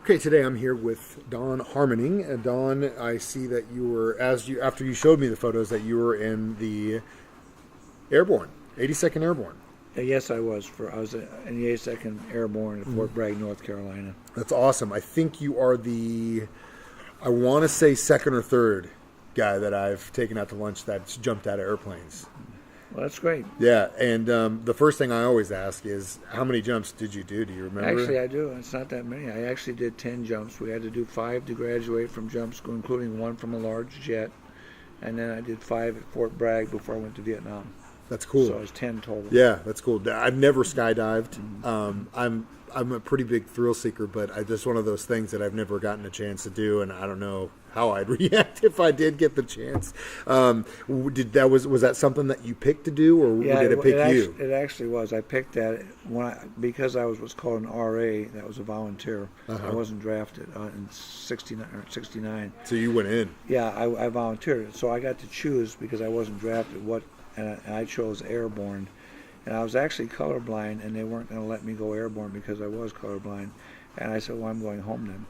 Okay, today I'm here with Don Harmening. Don, I see that you were, after you showed me the photos, that you were in the Airborne, 82nd Airborne. Yes, I was. I was in the 82nd Airborne at Fort Bragg, North Carolina. That's awesome. I think you are I want to say second or third guy that I've taken out to lunch that's jumped out of airplanes. Well, that's great. Yeah, and the first thing I always ask is, how many jumps did you do? Do you remember? Actually, I do. It's not that many. I actually did 10 jumps. We had to do 5 to graduate from jump school, including 1 from a large jet. And then I did 5 at Fort Bragg before I went to Vietnam. That's cool. So it was 10 total. Yeah, that's cool. I've never skydived. I'm a pretty big thrill seeker, but it's just one of those things that I've never gotten a chance to do, and I don't know how I'd react if I did get the chance. Was that something that you picked to do, or did it pick you? It actually was. I picked that because I was what's called an RA. That was a volunteer. I wasn't drafted in 69. So you went in. Yeah, I volunteered. So I got to choose because I wasn't drafted. And I chose Airborne. And I was actually colorblind, and they weren't going to let me go Airborne because I was colorblind. And I said, well, I'm going home then.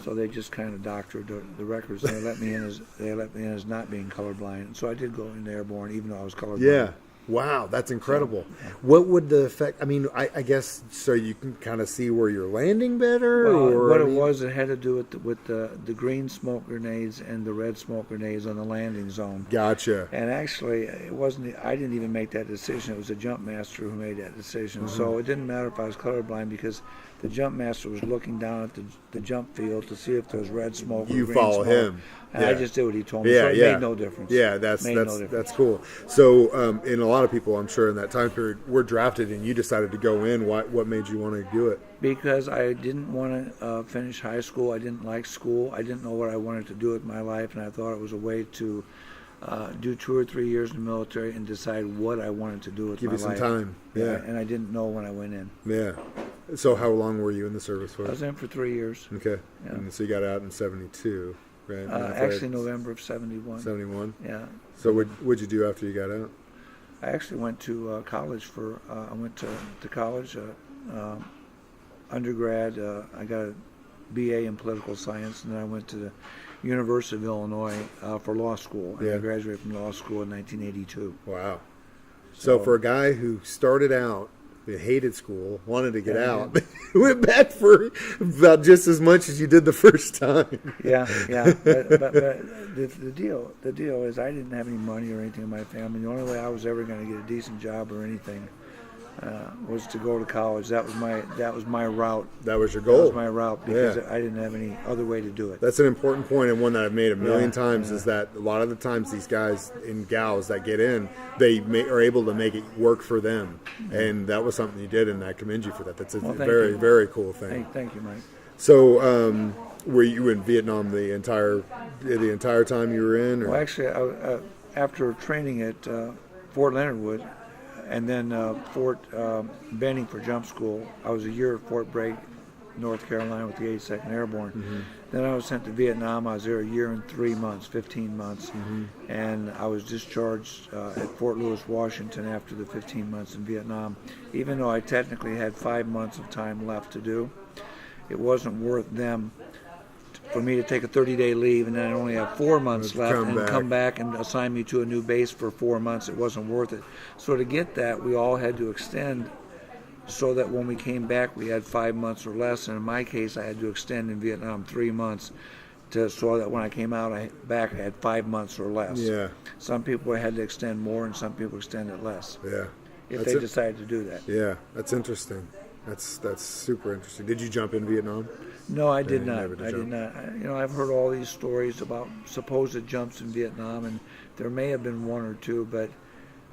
So they just kind of doctored the records. And they let me in as not being colorblind. And so I did go into Airborne, even though I was colorblind. Yeah. Wow, that's incredible. So, yeah. What would the effect? I mean, I guess so you can kind of see where you're landing better. Well, it had to do with the green smoke grenades and the red smoke grenades on the landing zone. Gotcha. And actually, it wasn't. I didn't even make that decision. It was the jump master who made that decision. Mm-hmm. So it didn't matter if I was colorblind because the jump master was looking down at the jump field to see if there was red smoke. You or green follow smoke. him. And yeah. I just did what he told me. So it made no difference. Yeah, that's cool. So, in a lot of people, I'm sure in that time period, were drafted, and you decided to go in. What made you want to do it? Because I didn't want to finish high school. I didn't like school. I didn't know what I wanted to do with my life, and I thought it was a way to do 2 or 3 years in the military and decide what I wanted to do with my life. Give you some time. Yeah. And I didn't know when I went in. Yeah. So how long were you in the service for? I was in for 3 years. Okay. Yeah. And so you got out in 72, right? Actually, November of 71. 71? Yeah. So what'd you do after you got out? I actually went to college I went to college, undergrad. I got a BA in political science, and then I went to the University of Illinois for law school. And I graduated from law school in 1982. Wow. So for a guy who started out, who hated school, wanted to get out, went back for about just as much as you did the first time. Yeah. But the deal is I didn't have any money or anything in my family. The only way I was ever going to get a decent job or anything was to go to college. That was my route. That was your goal. That was my route because I didn't have any other way to do it. That's an important point, and one that I've made a million times is that a lot of the times these guys and gals that get in, they are able to make it work for them, and that was something you did, and I commend you for that. That's a very cool thing. Thank you, Mike. So, were you in Vietnam the entire time you were in? Or? Well, actually, after training at Fort Leonard Wood, and then Fort Benning for jump school, I was a year at Fort Bragg, North Carolina with the 82nd Airborne. Mm-hmm. Then I was sent to Vietnam. I was there a year and 3 months, 15 months. Mm-hmm. And I was discharged at Fort Lewis, Washington after the 15 months in Vietnam. Even though I technically had 5 months of time left to do, it wasn't worth them for me to take a 30-day leave and then I only have 4 months left come back and assign me to a new base for 4 months. It wasn't worth it. So to get that, we all had to extend so that when we came back, we had 5 months or less. And in my case, I had to extend in Vietnam 3 months so that when I came out back, I had 5 months or less. Yeah. Some people had to extend more and some people extended less. Yeah. If they decided to do that. Yeah, that's interesting. That's super interesting. Did you jump in Vietnam? No, I did not. I did not. I've heard all these stories about supposed jumps in Vietnam, and there may have been 1 or 2, but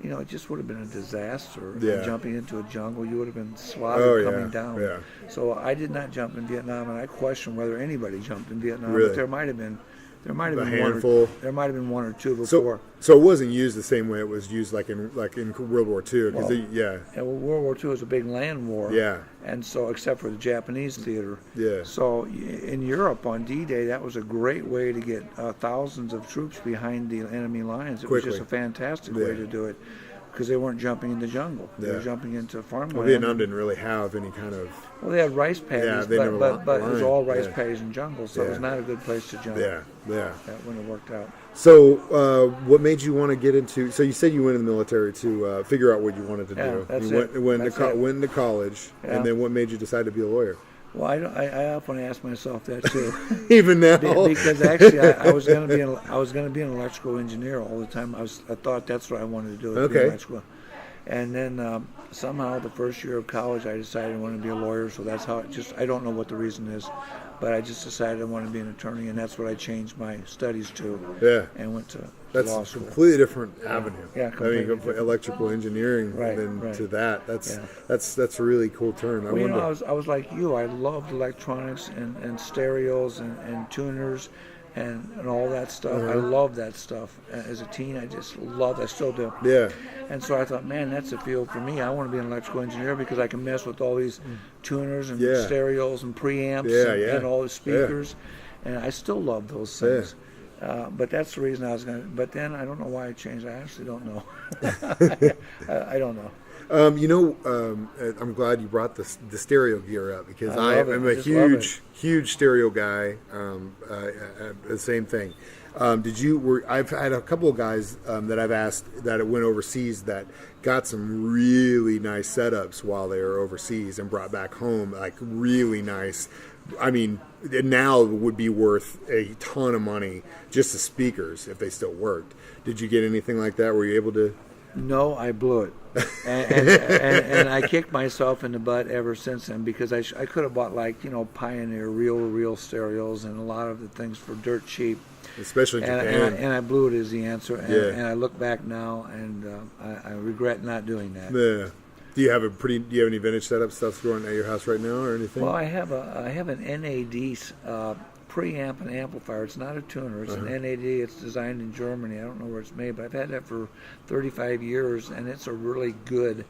it just would have been a disaster. Yeah. Jumping into a jungle, you would have been slaughtered coming down. Yeah. So I did not jump in Vietnam, and I question whether anybody jumped in Vietnam. Really? But there might have been. There might have a been handful. There might have been 1 or 2 before. So it wasn't used the same way it was used like in World War II. World War II was a big land war. Yeah. And so, except for the Japanese theater. Yeah. So in Europe on D-Day, that was a great way to get thousands of troops behind the enemy lines. It was just a fantastic way to do it. because they weren't jumping in the jungle. They were jumping into farmland. Well, Vietnam didn't really have any kind of... Well, they had rice paddies, they never but it was lined. all rice paddies and jungles, so it was not a good place to jump. Yeah. That wouldn't have worked out. So, what made you want to get into? So, you said you went in the military to figure out what you wanted to do. That's you it. went to college, and then what made you decide to be a lawyer? Well, I often ask myself that too. Even now, because actually I was going to be an electrical engineer all the time. I thought that's what I wanted to do. Was be electrical. And then somehow the first year of college, I decided I wanted to be a lawyer. So that's how I don't know what the reason is, but I just decided I wanted to be an attorney, and that's what I changed my studies to. Yeah. And went to that's law a school. completely different avenue. Yeah, completely different. Electrical engineering to that. That's a really cool turn. I was like you. I loved electronics and stereos and tuners and all that stuff. I loved that stuff. As a teen, I just loved it. I still do. Yeah. And so I thought, man, that's a field for me. I want to be an electrical engineer because I can mess with all these tuners and stereos and preamps and all the speakers. And I still love those things. But that's the reason I was going to. But then I don't know why I changed. I actually don't know. I don't know. I'm glad you brought the stereo gear up because I'm a huge stereo guy. The same thing. I've had a couple of guys that I've asked that went overseas that got some really nice setups while they were overseas and brought back home like really nice. I mean, now would be worth a ton of money just the speakers if they still worked. Did you get anything like that? Were you able to? No, I blew it, and I kicked myself in the butt ever since then because I could have bought Pioneer real stereos and a lot of the things for dirt cheap, especially in Japan. And I blew it as the answer. And I look back now and I regret not doing that. Yeah. Do you have any vintage setup stuff going at your house right now or anything? Well, I have an NAD preamp and amplifier. It's not a tuner. It's an NAD. It's designed in Germany. I don't know where it's made, but I've had that for 35 years, and it's a really good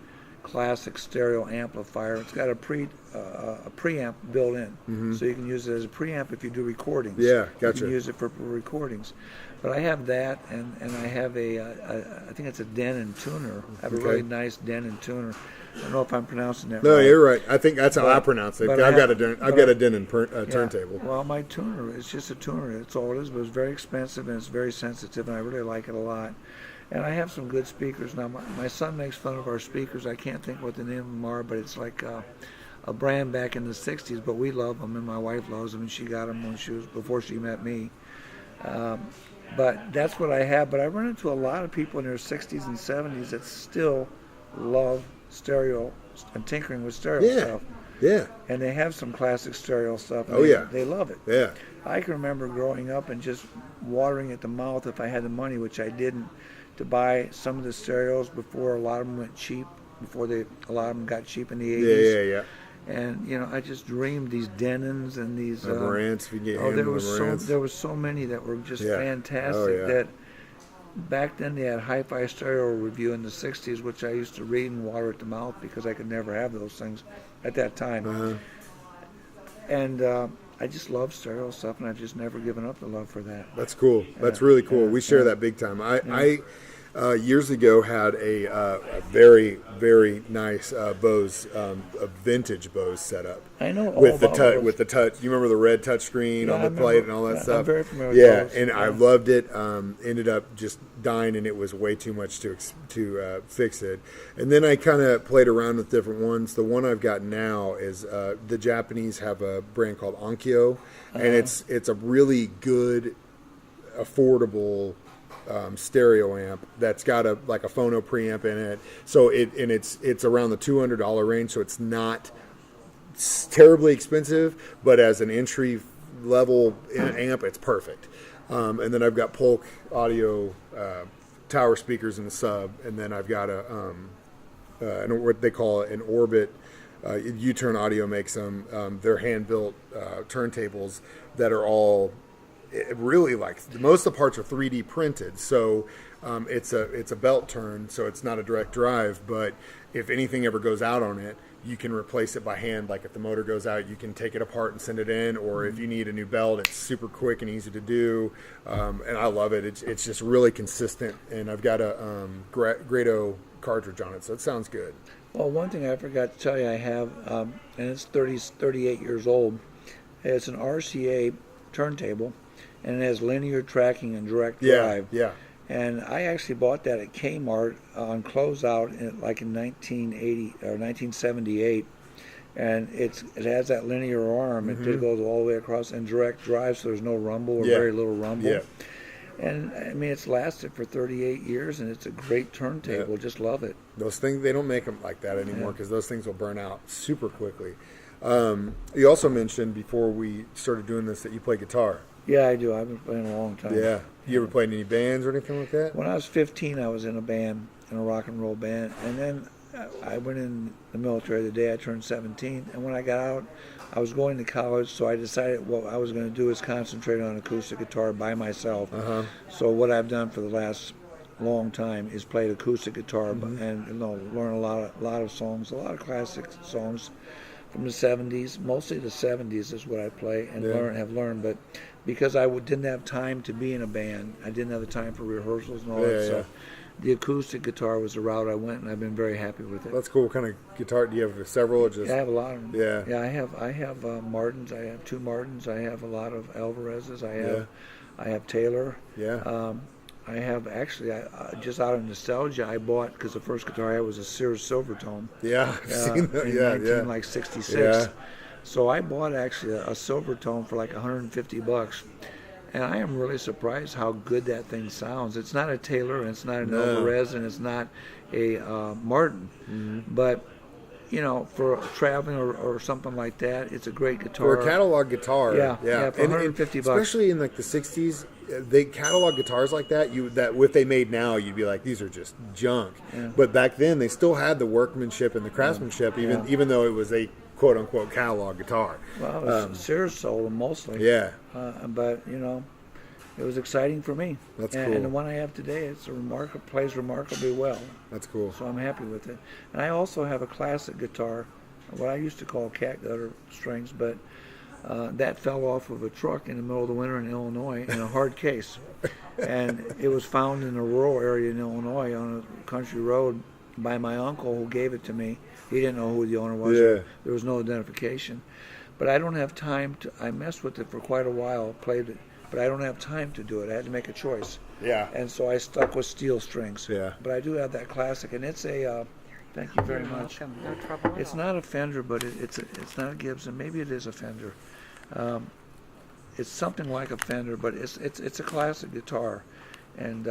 classic stereo amplifier. It's got a preamp built in, so you can use it as a preamp if you do recordings. Yeah, gotcha. You can use it for recordings. But I have that, and I have I think it's a Denon tuner. I have a really nice Denon tuner. I don't know if I'm pronouncing that right. No, you're right. I think that's how I pronounce it. I've got a Denon turntable. Well, my tuner, it's just a tuner. That's all it is, but it's very expensive and it's very sensitive, and I really like it a lot. And I have some good speakers. Now, my son makes fun of our speakers. I can't think what the name of them are, but it's like a brand back in the 60s, but we love them, and my wife loves them, and she got them before she met me. But that's what I have. But I run into a lot of people in their 60s and 70s that still love stereo and tinkering with stereo stuff. Yeah. And they have some classic stereo stuff. They love it. Yeah. I can remember growing up and just watering at the mouth if I had the money, which I didn't, to buy some of the stereos before a lot of them went cheap, a lot of them got cheap in the 80s. Yeah. And I just dreamed these Denons and these Marantz. There was so many that were just fantastic. That back then they had Hi-Fi Stereo Review in the 60s, which I used to read and water at the mouth because I could never have those things at that time. And I just love stereo stuff, and I've just never given up the love for that. That's cool. That's really cool. We share that big time. I years ago had a very, very nice Bose, a vintage Bose setup. I know all with about the with the touch. You remember the red touch screen on the plate and all that stuff? I'm very familiar with those. And I loved it. Ended up just dying, and it was way too much to fix it. And then I kind of played around with different ones. The one I've got now is the Japanese have a brand called Onkyo, and it's a really good, affordable stereo amp that's got a phono preamp in it. So it's around the $200 range. So it's not terribly expensive, but as an entry level amp, it's perfect. And then I've got Polk Audio tower speakers in the sub, and then I've got what they call an Orbit. U-Turn Audio makes them. They're hand-built turntables that are all really most of the parts are 3D printed. So it's a belt turn, so it's not a direct drive. But if anything ever goes out on it, you can replace it by hand. Like if the motor goes out, you can take it apart and send it in. Or if you need a new belt, it's super quick and easy to do. And I love it. It's just really consistent. And I've got a Grado cartridge on it, so it sounds good. Well, one thing I forgot to tell you, I have, and it's 38 years old. It's an RCA turntable, and it has linear tracking and direct drive. Yeah. And I actually bought that at Kmart on closeout in 1980 or 1978. And it has that linear arm. It goes all the way across and direct drive, so there's no rumble or very little rumble. Yeah. And I mean, it's lasted for 38 years, and it's a great turntable. Just love it. Those things, they don't make them like that anymore because those things will burn out super quickly. You also mentioned before we started doing this that you play guitar. Yeah, I do. I've been playing a long time. Yeah. You ever played in any bands or anything like that? When I was 15, I was in a band, in a rock and roll band, and then I went in the military the day I turned 17. And when I got out, I was going to college, so I decided what I was going to do is concentrate on acoustic guitar by myself. So what I've done for the last long time is played acoustic guitar and learn a lot of songs, a lot of classic songs from the 70s. Mostly the 70s is what I play and have learned. But because I didn't have time to be in a band, I didn't have the time for rehearsals and all that stuff. The acoustic guitar was the route I went, and I've been very happy with it. That's cool. What kind of guitar do you have? Several or just? I have a lot of them. Yeah. Yeah, I have Martins. I have 2 Martins. I have a lot of Alvarez's. I have Taylor. Yeah. I have actually, just out of nostalgia, I bought, because the first guitar I had was a Sears Silvertone. Yeah, I've seen that. In 1966. Yeah. So I bought actually a Silvertone for like $150. And I am really surprised how good that thing sounds. It's not a Taylor, and it's not an Alvarez, and it's not a Martin. But, you know, for traveling or something like that, it's a great guitar. For a catalog guitar. Yeah, for $150. Especially in like the 60s, they catalog guitars like that, what they made now, you'd be like, these are just junk. But back then, they still had the workmanship and the craftsmanship, even though it was a quote-unquote catalog guitar. Well, Sears sold them mostly. Yeah. But, you know, it was exciting for me. That's cool. And the one I have today, plays remarkably well. That's cool. So I'm happy with it. And I also have a classic guitar, what I used to call catgutter strings, but that fell off of a truck in the middle of the winter in Illinois in a hard case. And it was found in a rural area in Illinois on a country road by my uncle, who gave it to me. He didn't know who the owner was. There was no identification. But I don't have time I messed with it for quite a while, played it, but I don't have time to do it. I had to make a choice. Yeah. And so I stuck with steel strings. Yeah. But I do have that classic, and it's a, thank you very much. Welcome. No trouble at It's all. not a Fender, but it's not a Gibson. Maybe it is a Fender. It's something like a Fender, but it's a classic guitar, and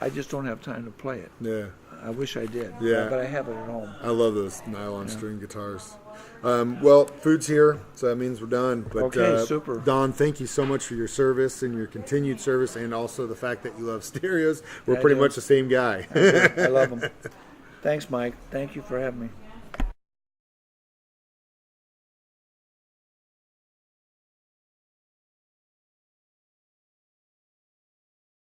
I just don't have time to play it. Yeah. I wish I did. Yeah. But I have it at home. I love those nylon string guitars. Well, food's here, so that means we're done. But, Okay, super. Don, thank you so much for your service and your continued service, and also the fact that you love stereos. We're I pretty do. much the same guy. I love them. Thanks, Mike. Thank you for having me.